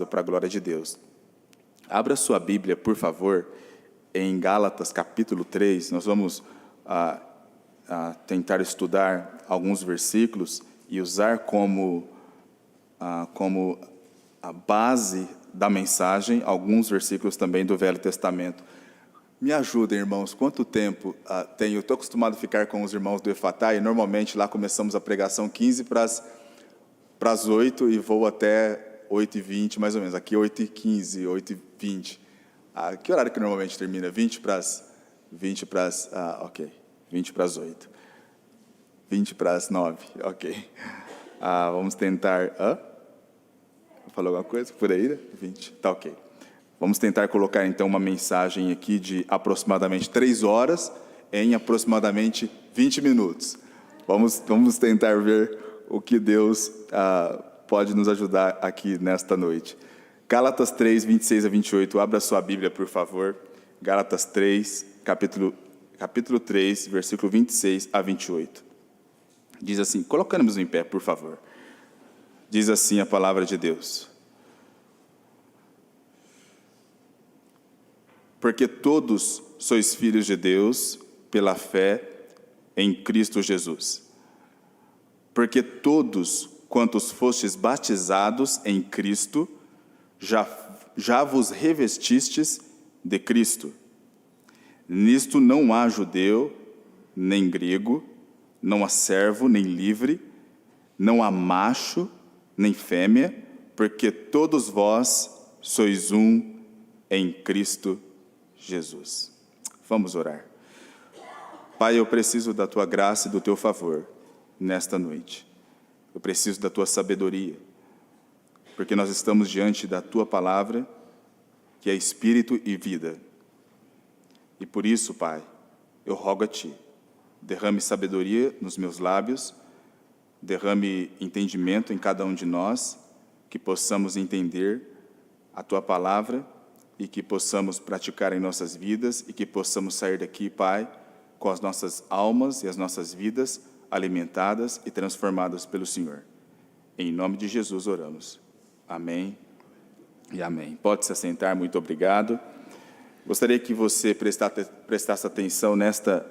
para a glória de Deus. Abra sua Bíblia, por favor, em Gálatas capítulo 3. Nós vamos tentar estudar alguns versículos e usar como a base da mensagem alguns versículos também do Velho Testamento. Me ajudem, irmãos, quanto tempo tenho? Estou acostumado a ficar com os irmãos do Efatá e normalmente lá começamos a pregação 15 para as 8 e vou até 8h20, mais ou menos. Aqui 8h15, 8h20. Que horário que normalmente termina? 20 para as 8. 20 para as 9, ok. Vamos tentar... Falou alguma coisa por aí, né? 20, tá ok. Vamos tentar colocar, então, uma mensagem aqui de aproximadamente 3 horas em aproximadamente 20 minutos. Vamos tentar ver o que Deus pode nos ajudar aqui nesta noite. Gálatas 3, 26 a 28. Abra sua Bíblia, por favor. Gálatas 3, capítulo 3, versículo 26 a 28. Diz assim, colocamos em pé, por favor. Diz assim a palavra de Deus. Porque todos sois filhos de Deus pela fé em Cristo Jesus. Porque todos quantos fostes batizados em Cristo, já vos revestistes de Cristo. Nisto não há judeu, nem grego, não há servo, nem livre, não há macho, nem fêmea, porque todos vós sois um em Cristo Jesus. Vamos orar. Pai, eu preciso da Tua graça e do Teu favor nesta noite. Eu preciso da Tua sabedoria, porque nós estamos diante da Tua palavra, que é Espírito e vida. E por isso, Pai, eu rogo a Ti, derrame sabedoria nos meus lábios, derrame entendimento em cada um de nós, que possamos entender a Tua palavra e que possamos praticar em nossas vidas e que possamos sair daqui, Pai, com as nossas almas e as nossas vidas alimentadas e transformadas pelo Senhor. Em nome de Jesus oramos. Amém e amém. Pode se assentar, muito obrigado. Gostaria que você prestasse atenção nesta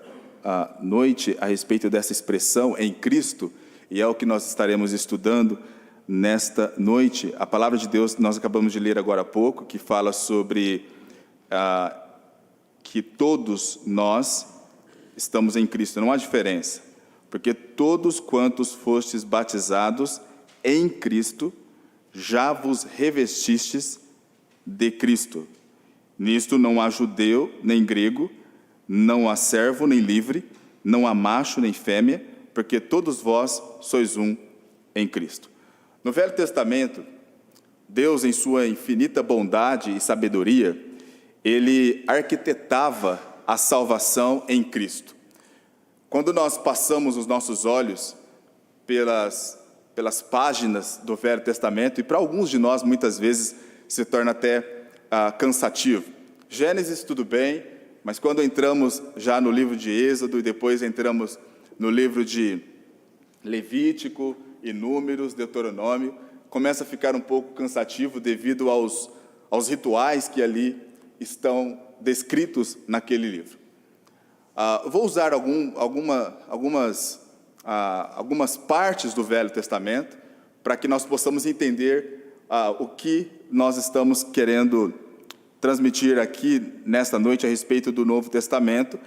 noite a respeito dessa expressão em Cristo, e é o que nós estaremos estudando nesta noite. A palavra de Deus, nós acabamos de ler agora há pouco, que fala sobre que todos nós estamos em Cristo. Não há diferença, porque todos quantos fostes batizados em Cristo, já vos revestistes de Cristo. Nisto não há judeu nem grego, não há servo nem livre, não há macho nem fêmea, porque todos vós sois um em Cristo. No Velho Testamento, Deus, em sua infinita bondade e sabedoria, Ele arquitetava a salvação em Cristo. Quando nós passamos os nossos olhos pelas páginas do Velho Testamento, e para alguns de nós, muitas vezes, se torna até cansativo. Gênesis, tudo bem, mas quando entramos já no livro de Êxodo e depois entramos no livro de Levítico e Números, Deuteronômio, começa a ficar um pouco cansativo devido aos rituais que ali estão descritos naquele livro. Vou usar algumas partes do Velho Testamento para que nós possamos entender o que nós estamos querendo transmitir aqui nesta noite a respeito do Novo Testamento,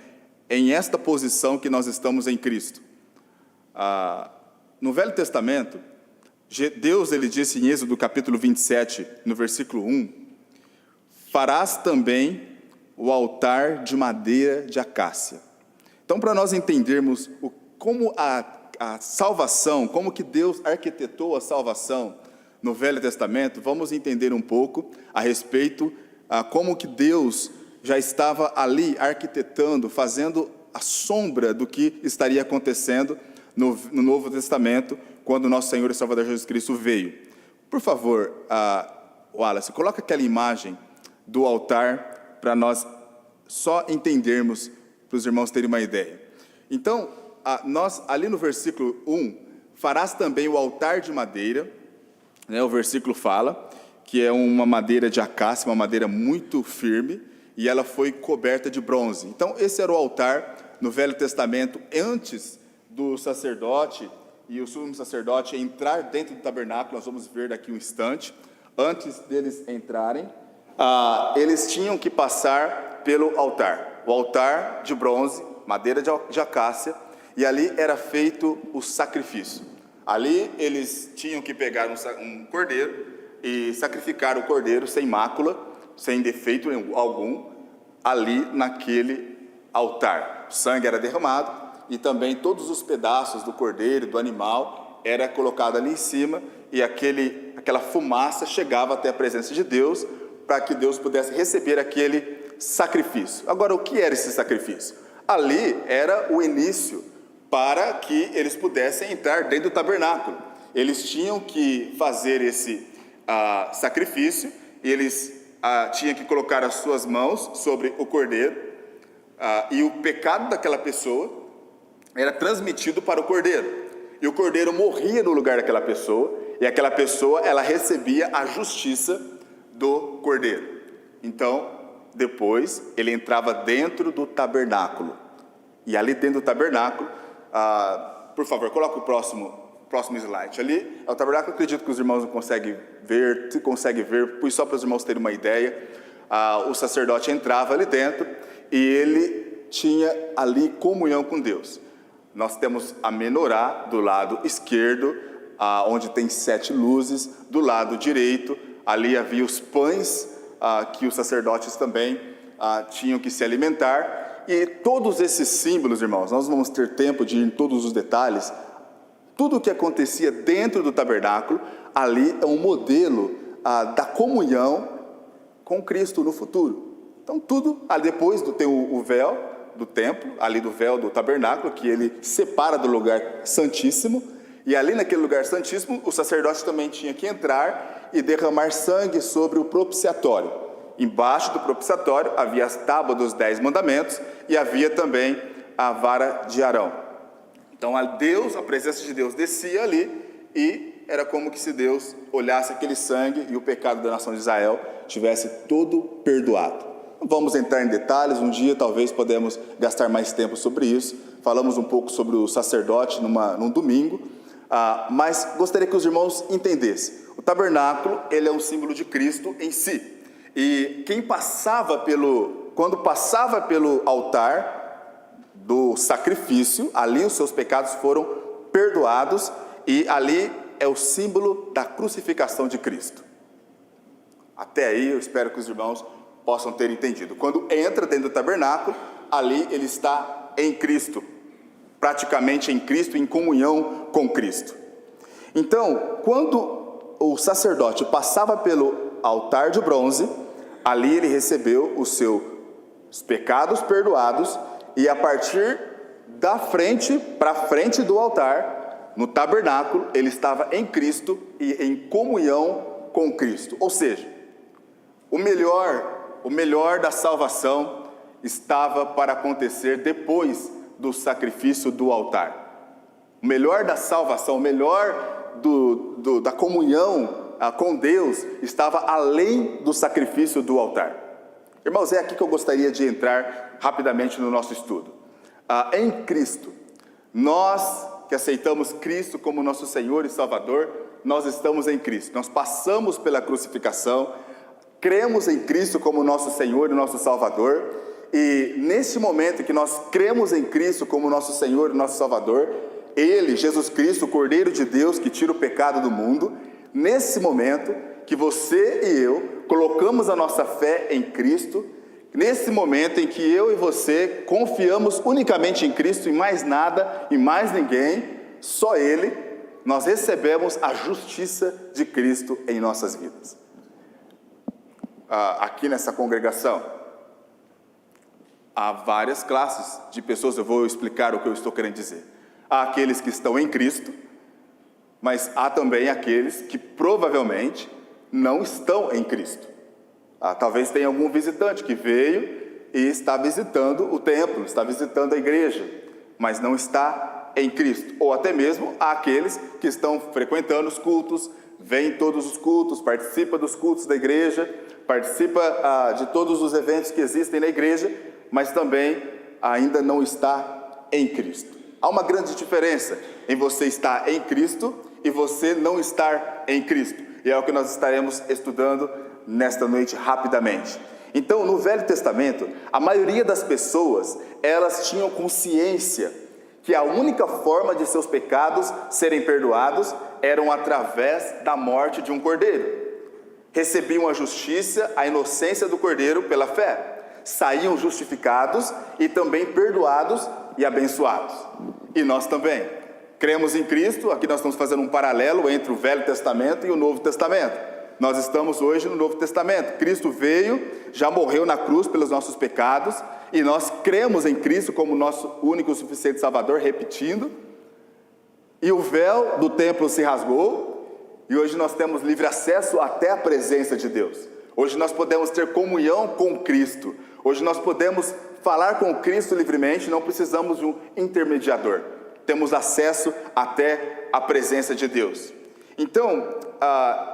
em esta posição que nós estamos em Cristo. No Velho Testamento, Deus, Ele disse em Êxodo capítulo 27, no versículo 1, farás também o altar de madeira de acácia. Então, para nós entendermos como a salvação, como que Deus arquitetou a salvação no Velho Testamento, vamos entender um pouco a respeito como que Deus já estava ali arquitetando, fazendo a sombra do que estaria acontecendo no Novo Testamento, quando nosso Senhor e Salvador Jesus Cristo veio. Por favor, Wallace, coloca aquela imagem do altar para nós só entendermos, para os irmãos terem uma ideia. Então, nós, ali no versículo 1, farás também o altar de madeira, né, o versículo fala que é uma madeira de acácia, uma madeira muito firme, e ela foi coberta de bronze. Então, esse era o altar no Velho Testamento, antes do sacerdote e o sumo sacerdote entrar dentro do tabernáculo. Nós vamos ver daqui um instante. Antes deles entrarem, eles tinham que passar pelo altar. O altar de bronze, madeira de acácia, e ali era feito o sacrifício. Ali eles tinham que pegar um cordeiro e sacrificar o cordeiro sem mácula, sem defeito algum, ali naquele altar. O sangue era derramado e também todos os pedaços do cordeiro, do animal, era colocado ali em cima, e aquela fumaça chegava até a presença de Deus, para que Deus pudesse receber aquele sacrifício. Agora, o que era esse sacrifício? Ali era o início para que eles pudessem entrar dentro do tabernáculo. Eles tinham que fazer esse sacrifício, e eles tinham que colocar as suas mãos sobre o cordeiro, e o pecado daquela pessoa era transmitido para o cordeiro, e o cordeiro morria no lugar daquela pessoa, e aquela pessoa, ela recebia a justiça do cordeiro. Então, depois, ele entrava dentro do tabernáculo, e ali dentro do tabernáculo, por favor, coloca o próximo slide. Ali é o tabernáculo. Acredito que os irmãos não conseguem ver, se conseguem ver, pois só para os irmãos terem uma ideia, o sacerdote entrava ali dentro, e ele tinha ali comunhão com Deus. Nós temos a menorá do lado esquerdo, onde tem 7 luzes. Do lado direito, ali havia os pães que os sacerdotes também tinham que se alimentar. E todos esses símbolos, irmãos, nós não vamos ter tempo de ir em todos os detalhes. Tudo o que acontecia dentro do tabernáculo, ali é um modelo da comunhão com Cristo no futuro. Então, tudo, depois tem o véu do templo, ali do véu do tabernáculo, que ele separa do lugar santíssimo, e ali naquele lugar santíssimo, o sacerdote também tinha que entrar e derramar sangue sobre o propiciatório. Embaixo do propiciatório havia as tábuas dos 10 mandamentos, e havia também a vara de Arão. Então, a presença de Deus descia ali, e era como que se Deus olhasse aquele sangue e o pecado da nação de Israel tivesse todo perdoado. Não vamos entrar em detalhes, um dia talvez podemos gastar mais tempo sobre isso. Falamos um pouco sobre o sacerdote num domingo, mas gostaria que os irmãos entendessem. O tabernáculo, ele é um símbolo de Cristo em si. E quando passava pelo altar do sacrifício, ali os seus pecados foram perdoados, e ali é o símbolo da crucificação de Cristo. Até aí eu espero que os irmãos possam ter entendido. Quando entra dentro do tabernáculo, ali ele está em Cristo, praticamente em Cristo, em comunhão com Cristo. Então, quando o sacerdote passava pelo altar de bronze, ali ele recebeu os seus pecados perdoados, e a partir da frente, para frente do altar, no tabernáculo, ele estava em Cristo e em comunhão com Cristo. Ou seja, o melhor da salvação estava para acontecer depois do sacrifício do altar. O melhor da salvação, o melhor da comunhão com Deus estava além do sacrifício do altar. Irmãos, é aqui que eu gostaria de entrar rapidamente no nosso estudo. Em Cristo, nós que aceitamos Cristo como nosso Senhor e Salvador, nós estamos em Cristo. Nós passamos pela crucificação, cremos em Cristo como nosso Senhor e nosso Salvador, e nesse momento em que nós cremos em Cristo como nosso Senhor e nosso Salvador, Ele, Jesus Cristo, o Cordeiro de Deus que tira o pecado do mundo, nesse momento que você e eu colocamos a nossa fé em Cristo, nesse momento em que eu e você confiamos unicamente em Cristo, e mais nada e mais ninguém, só Ele, nós recebemos a justiça de Cristo em nossas vidas. Aqui nessa congregação, há várias classes de pessoas. Eu vou explicar o que eu estou querendo dizer. Há aqueles que estão em Cristo, mas há também aqueles que provavelmente não estão em Cristo. Talvez tenha algum visitante que veio e está visitando o templo, está visitando a igreja, mas não está em Cristo. Ou até mesmo há aqueles que estão frequentando os cultos, vem em todos os cultos, participa dos cultos da igreja, participa de todos os eventos que existem na igreja, mas também ainda não está em Cristo. Há uma grande diferença em você estar em Cristo e você não estar em Cristo. E é o que nós estaremos estudando nesta noite rapidamente. Então, no Velho Testamento, a maioria das pessoas, elas tinham consciência que a única forma de seus pecados serem perdoados eram através da morte de um cordeiro. Recebiam a justiça, a inocência do cordeiro pela fé. Saíam justificados e também perdoados e abençoados. E nós também. Cremos em Cristo, aqui nós estamos fazendo um paralelo entre o Velho Testamento e o Novo Testamento. Nós estamos hoje no Novo Testamento. Cristo veio, já morreu na cruz pelos nossos pecados, e nós cremos em Cristo como nosso único e suficiente Salvador, repetindo. E o véu do templo se rasgou, e hoje nós temos livre acesso até a presença de Deus. Hoje nós podemos ter comunhão com Cristo. Hoje nós podemos falar com Cristo livremente, não precisamos de um intermediador. Temos acesso até a presença de Deus. Então,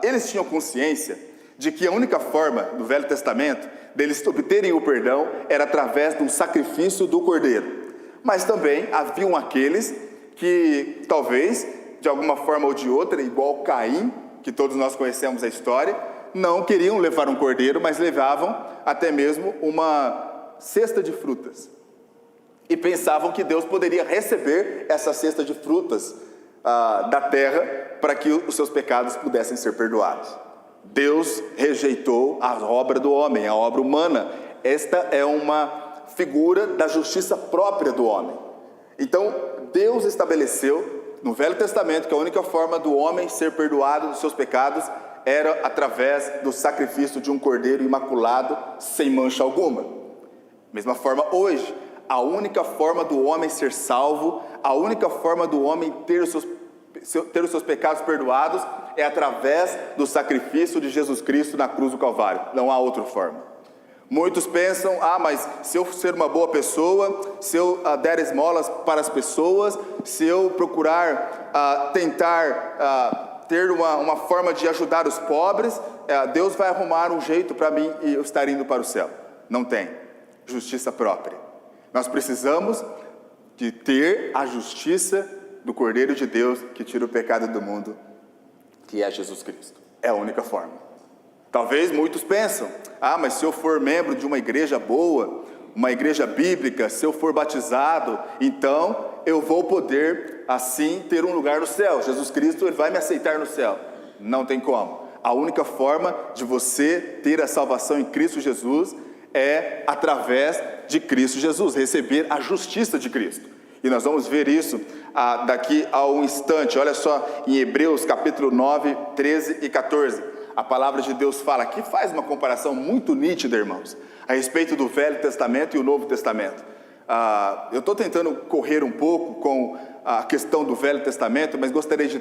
eles tinham consciência de que a única forma do Velho Testamento deles obterem o perdão era através do sacrifício do cordeiro. Mas também haviam aqueles que talvez, de alguma forma ou de outra, igual Caim, que todos nós conhecemos a história, não queriam levar um cordeiro, mas levavam até mesmo uma cesta de frutas. E pensavam que Deus poderia receber essa cesta de frutas da terra para que os seus pecados pudessem ser perdoados. Deus rejeitou a obra do homem, a obra humana. Esta é uma figura da justiça própria do homem. Então, Deus estabeleceu no Velho Testamento que a única forma do homem ser perdoado dos seus pecados era através do sacrifício de um cordeiro imaculado, sem mancha alguma. Mesma forma hoje, a única forma do homem ser salvo, a única forma do homem ter os seus pecados perdoados é através do sacrifício de Jesus Cristo na cruz do Calvário. Não há outra forma. Muitos pensam, mas se eu ser uma boa pessoa, se eu der esmolas para as pessoas, se eu procurar tentar ter uma forma de ajudar os pobres, Deus vai arrumar um jeito para mim e eu estar indo para o céu. Não tem. Justiça própria. Nós precisamos de ter a justiça do Cordeiro de Deus que tira o pecado do mundo, que é Jesus Cristo. É a única forma. Talvez muitos pensam, mas se eu for membro de uma igreja boa, uma igreja bíblica, se eu for batizado, então eu vou poder assim ter um lugar no céu. Jesus Cristo, Ele vai me aceitar no céu. Não tem como. A única forma de você ter a salvação em Cristo Jesus é através de Cristo Jesus, receber a justiça de Cristo. E nós vamos ver isso daqui a um instante. Olha só, em Hebreus capítulo 9, 13 e 14. A palavra de Deus fala aqui, faz uma comparação muito nítida, irmãos, a respeito do Velho Testamento e o Novo Testamento. Eu estou tentando correr um pouco com a questão do Velho Testamento, mas gostaria de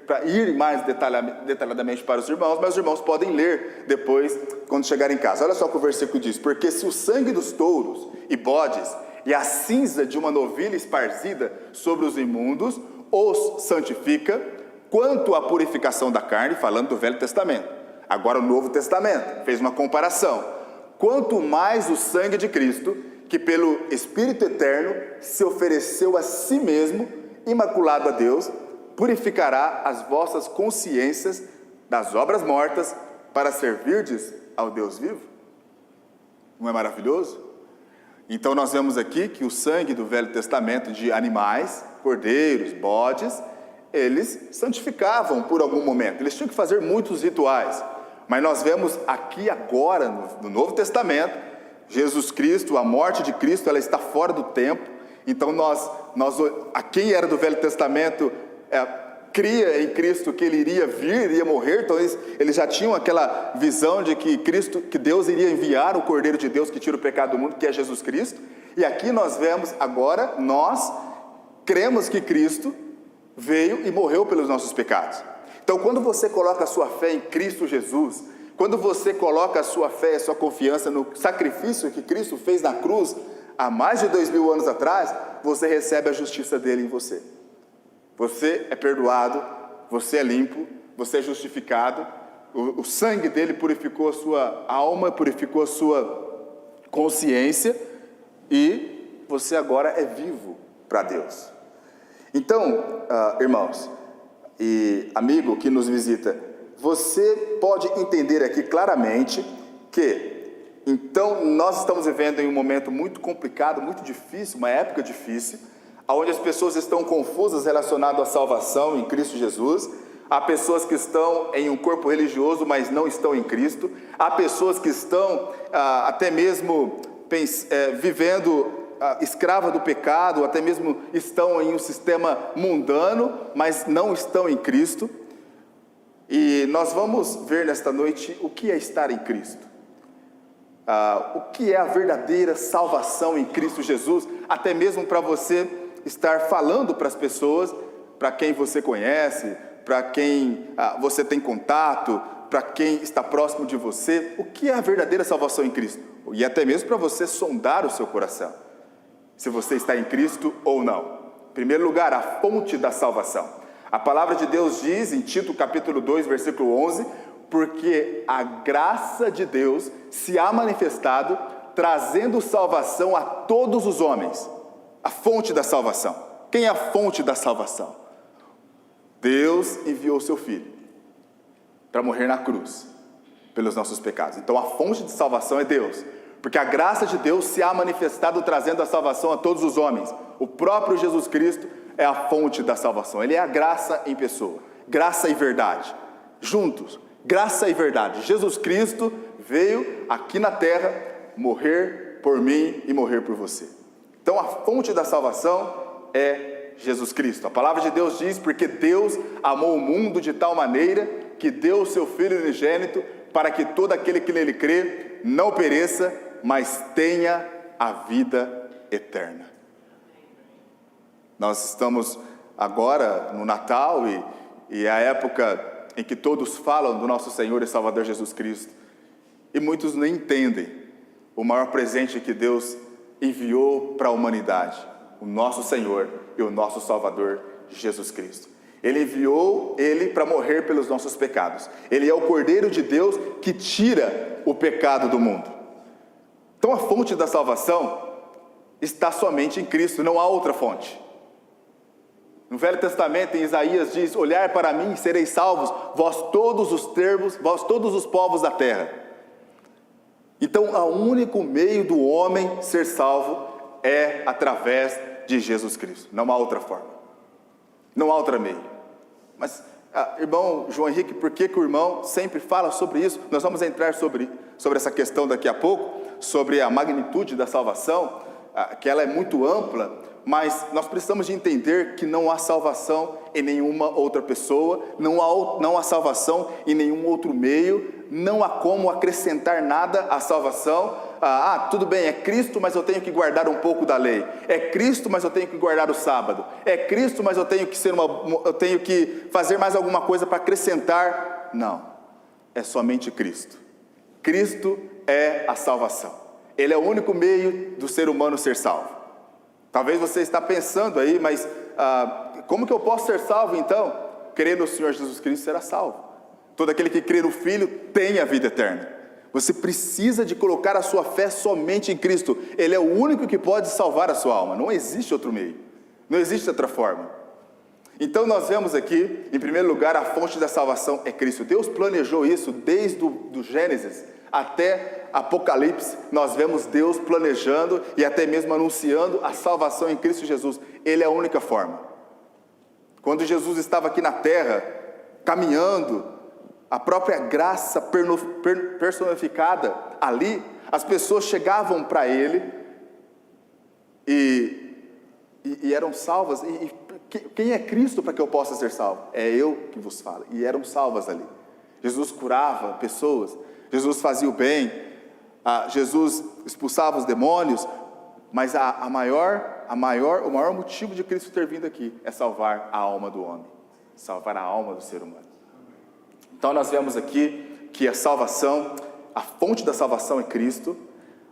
para ir mais detalhadamente para os irmãos, mas os irmãos podem ler depois, quando chegarem em casa. Olha só o que o versículo diz: porque se o sangue dos touros e bodes e a cinza de uma novilha esparzida sobre os imundos os santifica, quanto à purificação da carne, falando do Velho Testamento. Agora o Novo Testamento fez uma comparação. Quanto mais o sangue de Cristo, que pelo Espírito Eterno se ofereceu a si mesmo, imaculado a Deus, purificará as vossas consciências das obras mortas para servirdes ao Deus vivo. Não é maravilhoso? Então nós vemos aqui que o sangue do Velho Testamento de animais, cordeiros, bodes, eles santificavam por algum momento. Eles tinham que fazer muitos rituais. Mas nós vemos aqui agora, no Novo Testamento, Jesus Cristo, a morte de Cristo, ela está fora do tempo. Então a quem era do Velho Testamento cria em Cristo que Ele iria vir, iria morrer. Então eles já tinham aquela visão de que Deus iria enviar o Cordeiro de Deus que tira o pecado do mundo, que é Jesus Cristo. E aqui nós vemos agora, nós cremos que Cristo veio e morreu pelos nossos pecados. Então quando você coloca a sua fé em Cristo Jesus, quando você coloca a sua fé, a sua confiança no sacrifício que Cristo fez na cruz, há mais de 2000 anos atrás, você recebe a justiça dele em você. Você é perdoado, você é limpo, você é justificado, o sangue dele purificou a sua alma, purificou a sua consciência, e você agora é vivo para Deus. Então, irmãos e amigo que nos visita, você pode entender aqui claramente que, então, nós estamos vivendo em um momento muito complicado, muito difícil, uma época difícil, onde as pessoas estão confusas relacionadas à salvação em Cristo Jesus. Há pessoas que estão em um corpo religioso, mas não estão em Cristo. Há pessoas que estão até mesmo vivendo escrava do pecado, até mesmo estão em um sistema mundano, mas não estão em Cristo. E nós vamos ver nesta noite o que é estar em Cristo. O que é a verdadeira salvação em Cristo Jesus, até mesmo para você estar falando para as pessoas, para quem você conhece, para quem você tem contato, para quem está próximo de você, o que é a verdadeira salvação em Cristo, e até mesmo para você sondar o seu coração, se você está em Cristo ou não. Em primeiro lugar, a fonte da salvação. A palavra de Deus diz em Tito capítulo 2, versículo 11, porque a graça de Deus se há manifestado, trazendo salvação a todos os homens. A fonte da salvação. Quem é a fonte da salvação? Deus enviou o seu Filho para morrer na cruz pelos nossos pecados. Então a fonte de salvação é Deus, porque a graça de Deus se há manifestado, trazendo a salvação a todos os homens. O próprio Jesus Cristo é a fonte da salvação. Ele é a graça em pessoa, graça e verdade, juntos, graça e verdade. Jesus Cristo veio aqui na terra morrer por mim e morrer por você. Então a fonte da salvação é Jesus Cristo. A palavra de Deus diz, porque Deus amou o mundo de tal maneira que deu o seu Filho unigênito, para que todo aquele que nele crê não pereça, mas tenha a vida eterna. Nós estamos agora no Natal e é a época em que todos falam do nosso Senhor e Salvador Jesus Cristo, e muitos nem entendem o maior presente que Deus enviou para a humanidade, o nosso Senhor e o nosso Salvador Jesus Cristo. Ele enviou Ele para morrer pelos nossos pecados. Ele é o Cordeiro de Deus que tira o pecado do mundo. Então a fonte da salvação está somente em Cristo, não há outra fonte. No Velho Testamento, em Isaías diz, olhai para mim e sereis salvos, vós todos os povos da terra. Então o único meio do homem ser salvo é através de Jesus Cristo, não há outra forma, não há outro meio. Mas, irmão João Henrique, por que o irmão sempre fala sobre isso? Nós vamos entrar sobre essa questão daqui a pouco, sobre a magnitude da salvação, que ela é muito ampla, mas nós precisamos de entender que não há salvação em nenhuma outra pessoa, não há salvação em nenhum outro meio, não há como acrescentar nada à salvação. Tudo bem, é Cristo, mas eu tenho que guardar um pouco da lei. É Cristo, mas eu tenho que guardar o sábado. É Cristo, mas eu tenho que fazer mais alguma coisa para acrescentar. Não, é somente Cristo. Cristo é a salvação. Ele é o único meio do ser humano ser salvo. Talvez você está pensando aí, mas como que eu posso ser salvo então? Crer no Senhor Jesus Cristo será salvo. Todo aquele que crê no Filho tem a vida eterna. Você precisa de colocar a sua fé somente em Cristo. Ele é o único que pode salvar a sua alma. Não existe outro meio. Não existe outra forma. Então nós vemos aqui, em primeiro lugar, a fonte da salvação é Cristo. Deus planejou isso desde do Gênesis até Apocalipse. Nós vemos Deus planejando e até mesmo anunciando a salvação em Cristo Jesus. Ele é a única forma. Quando Jesus estava aqui na terra, caminhando, a própria graça personificada ali, as pessoas chegavam para Ele e eram salvas. Quem é Cristo para que eu possa ser salvo? É eu que vos falo. E eram salvas ali. Jesus curava pessoas, Jesus fazia o bem, Jesus expulsava os demônios, mas o maior motivo de Cristo ter vindo aqui é salvar a alma do homem, salvar a alma do ser humano. Então nós vemos aqui que a salvação, a fonte da salvação é Cristo,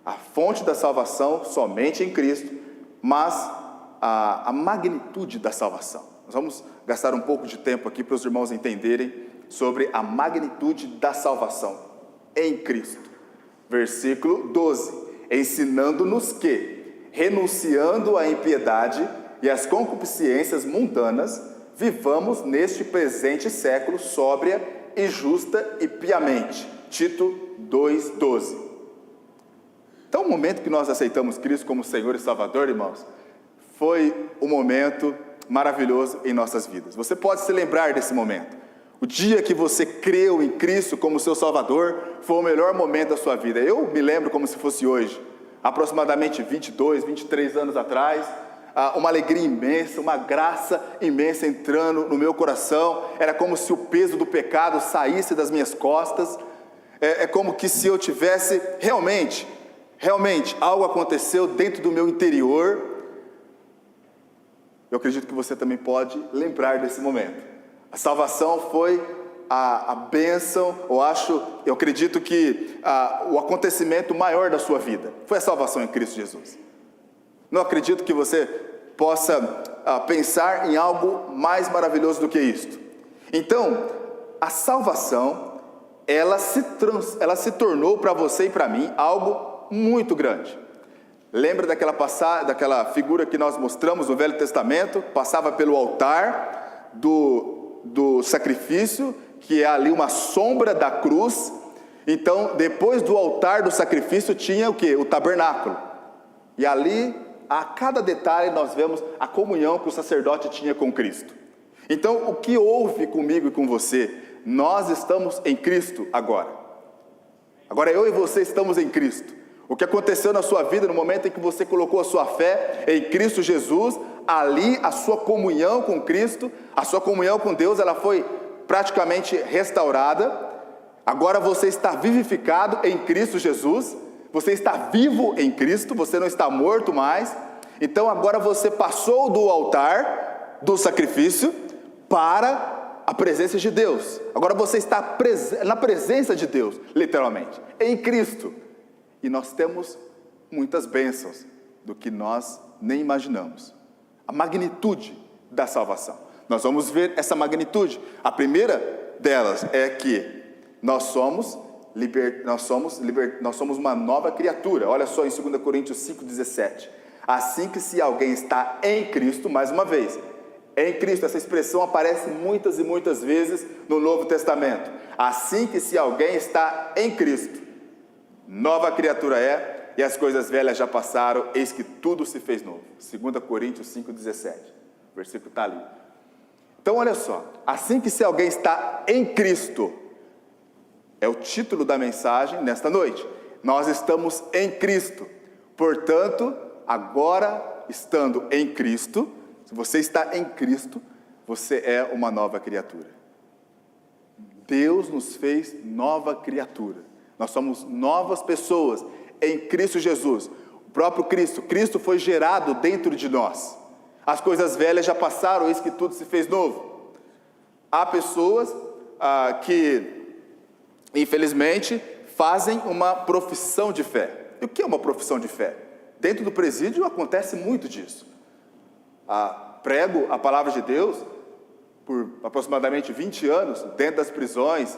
a fonte da salvação somente em Cristo, mas a magnitude da salvação. Nós vamos gastar um pouco de tempo aqui para os irmãos entenderem sobre a magnitude da salvação em Cristo. Versículo 12: ensinando-nos que, renunciando à impiedade e às concupiscências mundanas, vivamos neste presente século sóbria e justa e piamente. Tito 2,12. Então, o momento que nós aceitamos Cristo como Senhor e Salvador, irmãos, foi um momento maravilhoso em nossas vidas. Você pode se lembrar desse momento. O dia que você creu em Cristo como seu Salvador foi o melhor momento da sua vida. Eu me lembro como se fosse hoje, aproximadamente 22, 23 anos atrás, uma alegria imensa, uma graça imensa entrando no meu coração. Era como se o peso do pecado saísse das minhas costas. É como que se eu tivesse realmente algo aconteceu dentro do meu interior. Eu acredito que você também pode lembrar desse momento. A salvação foi a bênção, eu acredito que o acontecimento maior da sua vida foi a salvação em Cristo Jesus. Não acredito que você possa pensar em algo mais maravilhoso do que isto. Então, a salvação, ela se tornou para você e para mim algo muito grande. Lembra daquela figura que nós mostramos no Velho Testamento? Passava pelo altar do sacrifício, que é ali uma sombra da cruz. Então, depois do altar do sacrifício, tinha o quê? O tabernáculo. E ali, a cada detalhe, nós vemos a comunhão que o sacerdote tinha com Cristo. Então, o que houve comigo e com você? Nós estamos em Cristo agora. Agora eu e você estamos em Cristo. O que aconteceu na sua vida no momento em que você colocou a sua fé em Cristo Jesus, ali a sua comunhão com Cristo, a sua comunhão com Deus, ela foi praticamente restaurada. Agora você está vivificado em Cristo Jesus, você está vivo em Cristo, você não está morto mais. Então agora você passou do altar do sacrifício para a presença de Deus. Agora você está na presença de Deus, literalmente, em Cristo. E nós temos muitas bênçãos do que nós nem imaginamos. A magnitude da salvação. Nós vamos ver essa magnitude. A primeira delas é que nós somos uma nova criatura. Olha só em 2 Coríntios 5,17. Assim que se alguém está em Cristo, mais uma vez, em Cristo, essa expressão aparece muitas e muitas vezes no Novo Testamento. Assim que se alguém está em Cristo, nova criatura é, e as coisas velhas já passaram, eis que tudo se fez novo. 2 Coríntios 5,17. O versículo está ali. Então olha só, assim que se alguém está em Cristo, é o título da mensagem nesta noite. Nós estamos em Cristo. Portanto, agora estando em Cristo, se você está em Cristo, você é uma nova criatura. Deus nos fez nova criatura. Nós somos novas pessoas em Cristo Jesus. O próprio Cristo foi gerado dentro de nós. As coisas velhas já passaram, eis que tudo se fez novo. Há pessoas que, infelizmente, fazem uma profissão de fé. E o que é uma profissão de fé? Dentro do presídio acontece muito disso. Prego a palavra de Deus por aproximadamente 20 anos, dentro das prisões,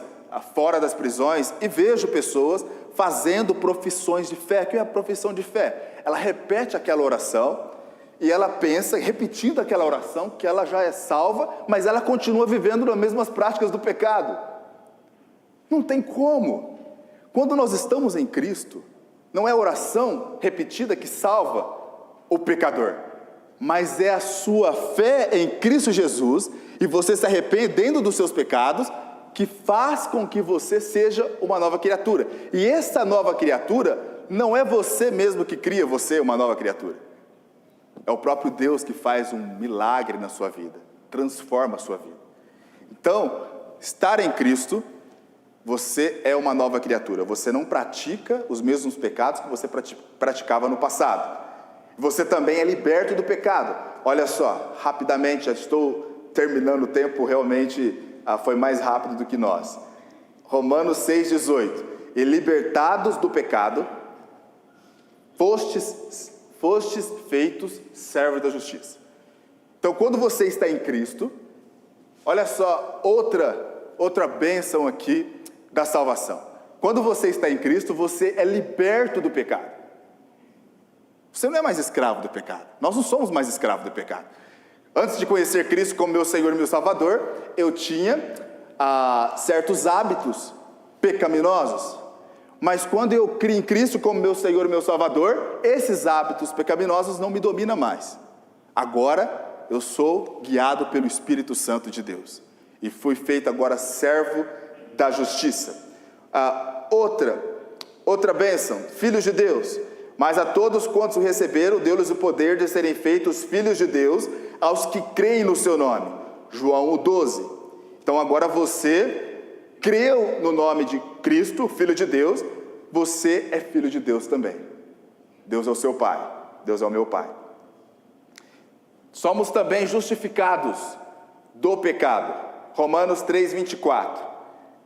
fora das prisões, e vejo pessoas fazendo profissões de fé. O que é a profissão de fé? Ela repete aquela oração, e ela pensa, repetindo aquela oração, que ela já é salva, mas ela continua vivendo nas mesmas práticas do pecado. Não tem como. Quando nós estamos em Cristo, não é a oração repetida que salva o pecador, mas é a sua fé em Cristo Jesus, e você se arrependendo dos seus pecados, que faz com que você seja uma nova criatura. E essa nova criatura não é você mesmo que cria você uma nova criatura. É o próprio Deus que faz um milagre na sua vida, transforma a sua vida. Então, estar em Cristo, você é uma nova criatura. Você não pratica os mesmos pecados que você praticava no passado. Você também é liberto do pecado. Olha só, rapidamente, já estou terminando o tempo, realmente foi mais rápido do que nós. Romanos 6,18. E libertados do pecado, fostes feitos servos da justiça. Então, quando você está em Cristo, olha só outra outra bênção aqui da salvação. Quando você está em Cristo, você é liberto do pecado. Você não é mais escravo do pecado. Nós não somos mais escravos do pecado. Antes de conhecer Cristo como meu Senhor e meu Salvador, eu tinha certos hábitos pecaminosos. Mas quando eu crio em Cristo como meu Senhor e meu Salvador, esses hábitos pecaminosos não me dominam mais. Agora eu sou guiado pelo Espírito Santo de Deus. E fui feito agora servo da justiça. Outra bênção, filhos de Deus. Mas a todos quantos o receberam, deu-lhes o poder de serem feitos filhos de Deus, aos que creem no seu nome. João 12. Então agora você creu no nome de Cristo, Filho de Deus, você é filho de Deus também. Deus é o seu Pai, Deus é o meu Pai. Somos também justificados do pecado. Romanos 3:24.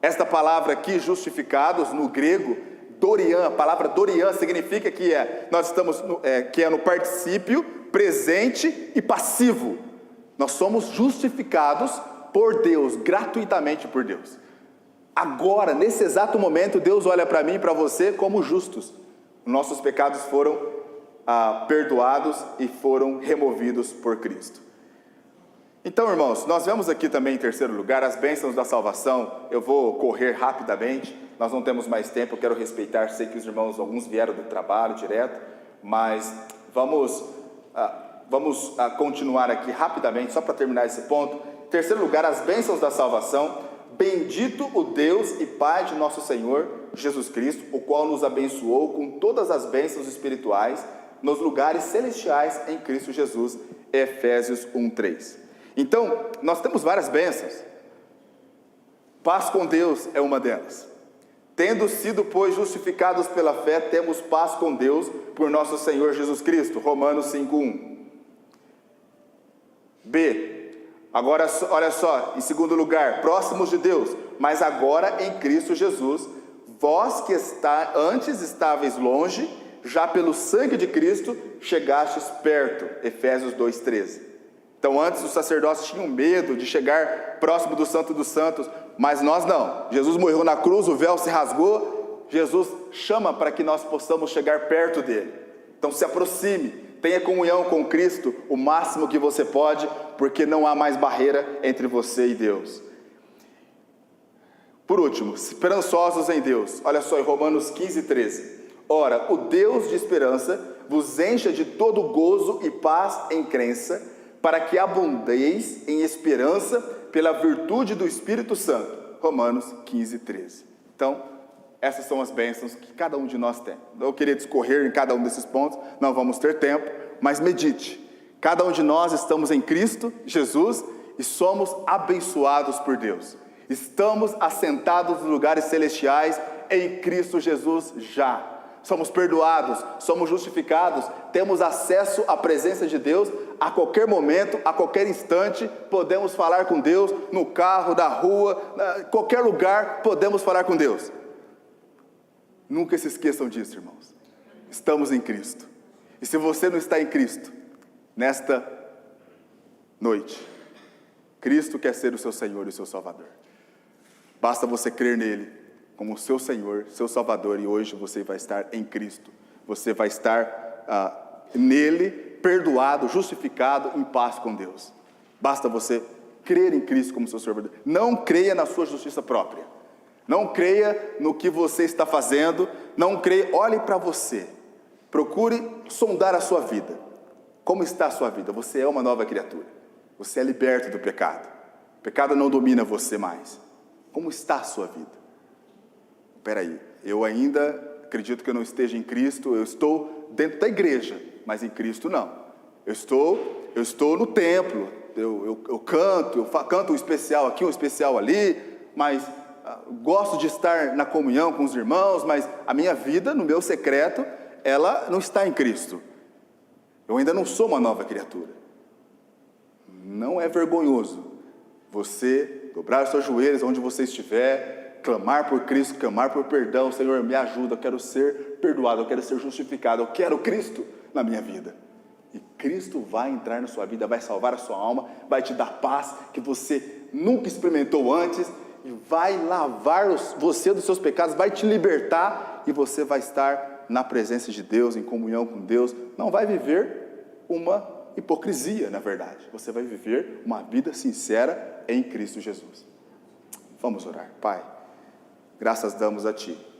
Esta palavra aqui, justificados, no grego, dorian, a palavra dorian significa que nós estamos que é no particípio presente e passivo. Nós somos justificados por Deus, gratuitamente por Deus. Agora, nesse exato momento, Deus olha para mim e para você como justos. Nossos pecados foram perdoados e foram removidos por Cristo. Então, irmãos, nós vemos aqui também em terceiro lugar as bênçãos da salvação. Eu vou correr rapidamente, nós não temos mais tempo, eu quero respeitar, sei que os irmãos, alguns vieram do trabalho direto, mas vamos continuar aqui rapidamente, só para terminar esse ponto. Em terceiro lugar, as bênçãos da salvação. Bendito o Deus e Pai de nosso Senhor Jesus Cristo, o qual nos abençoou com todas as bênçãos espirituais nos lugares celestiais em Cristo Jesus. Efésios 1:3. Então, nós temos várias bênçãos. Paz com Deus é uma delas. Tendo sido, pois, justificados pela fé, temos paz com Deus por nosso Senhor Jesus Cristo. Romanos 5:1. B. Agora, olha só, em segundo lugar, próximos de Deus, mas agora em Cristo Jesus, vós que antes estáveis longe, já pelo sangue de Cristo, chegastes perto. Efésios 2:13. Então antes os sacerdotes tinham medo de chegar próximo do Santo dos Santos, mas nós não. Jesus morreu na cruz, o véu se rasgou, Jesus chama para que nós possamos chegar perto dele. Então se aproxime. Tenha comunhão com Cristo o máximo que você pode, porque não há mais barreira entre você e Deus. Por último, esperançosos em Deus. Olha só em Romanos 15:13. Ora, o Deus de esperança vos encha de todo gozo e paz em crença, para que abundeis em esperança pela virtude do Espírito Santo. Romanos 15:13. Então, essas são as bênçãos que cada um de nós tem. Eu queria discorrer em cada um desses pontos, não vamos ter tempo, mas medite. Cada um de nós estamos em Cristo Jesus e somos abençoados por Deus. Estamos assentados nos lugares celestiais em Cristo Jesus já. Somos perdoados, somos justificados, temos acesso à presença de Deus a qualquer momento, a qualquer instante. Podemos falar com Deus no carro, na rua, em qualquer lugar podemos falar com Deus. Nunca se esqueçam disso, irmãos. Estamos em Cristo. E se você não está em Cristo, nesta noite, Cristo quer ser o seu Senhor e o seu Salvador. Basta você crer nele como o seu Senhor, seu Salvador, e hoje você vai estar em Cristo. Você vai estar nele, perdoado, justificado, em paz com Deus. Basta você crer em Cristo como seu Salvador. Não creia na sua justiça própria. Não creia no que você está fazendo, não creia, olhe para você, procure sondar a sua vida. Como está a sua vida? Você é uma nova criatura, você é liberto do pecado, o pecado não domina você mais. Como está a sua vida? Espera aí, eu ainda acredito que eu não esteja em Cristo, eu estou dentro da igreja, mas em Cristo não. Eu estou no templo, eu canto um especial aqui, um especial ali, mas gosto de estar na comunhão com os irmãos, mas a minha vida, no meu secreto, ela não está em Cristo. Eu ainda não sou uma nova criatura. Não é vergonhoso você dobrar os seus joelhos onde você estiver, clamar por Cristo, clamar por perdão. Senhor, me ajuda, eu quero ser perdoado, eu quero ser justificado, eu quero Cristo na minha vida. E Cristo vai entrar na sua vida, vai salvar a sua alma, vai te dar paz que você nunca experimentou antes, e vai lavar você dos seus pecados, vai te libertar e você vai estar na presença de Deus, em comunhão com Deus. Não vai viver uma hipocrisia, na verdade. Você vai viver uma vida sincera em Cristo Jesus. Vamos orar. Pai, graças damos a Ti